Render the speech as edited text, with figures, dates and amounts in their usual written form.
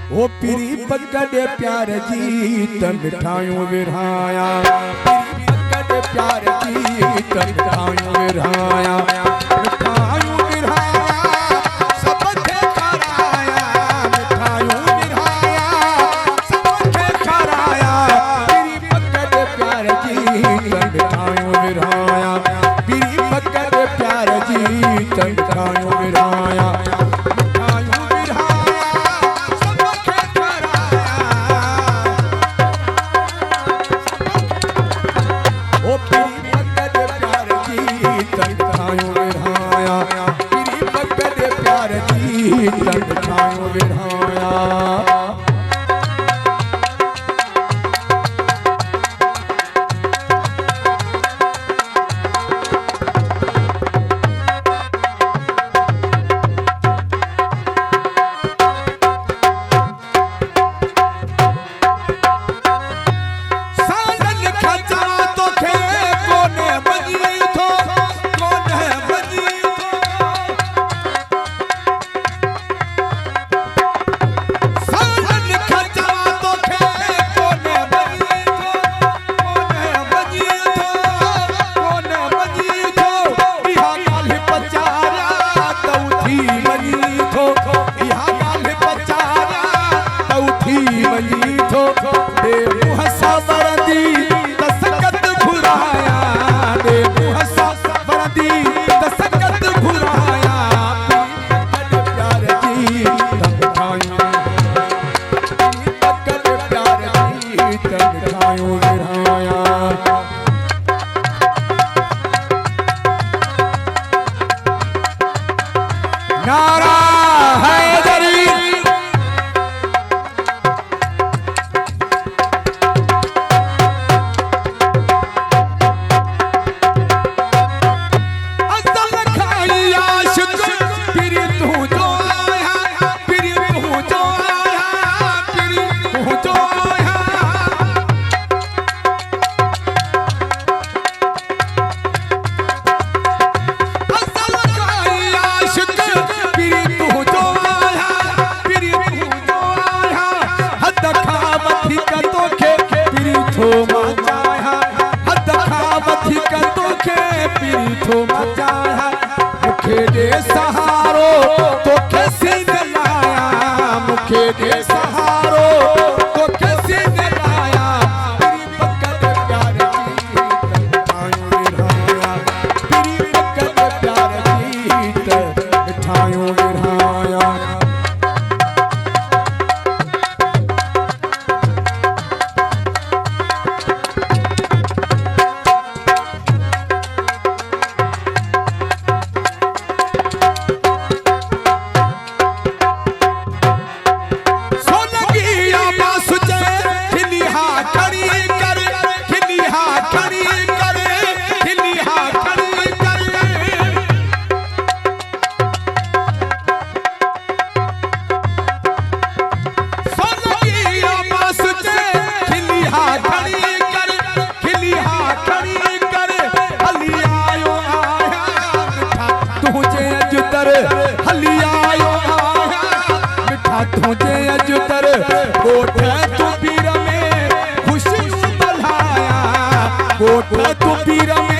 ओ पीरी पकड़े प्यार जीत मिठाइयों विरहाया, पीरी पकड़े प्यार जीत मिठाइयों विरहाया, मिठाइयों विरहाया सब थे खराया, मिठाइयों विरहाया सब थे खराया, पीरी पकड़े प्यार जीत मिठाइयों विरहाया, पीरी पकड़े प्यार जीत मिठाइयों विरहाया। नारा हैदरी असल खाई आशिक पीरी तू जो आया, पीरी तू जो आया, पीरी तू जो आया, असल खाई आशिक मुखे दे सहारो तो कैसे लाया, मुखे दे सहारो तो कैसे लाया, पीरी पकड़ प्यार जीत मिठाइयों विरहाया, पीरी पकड़ प्यार जीत मिठाइयों विरहाया। हली आयो आया मिठा तुझे अजुतर कोठ तू पीर में खुशी बल्हाया, कोठ तू पीर में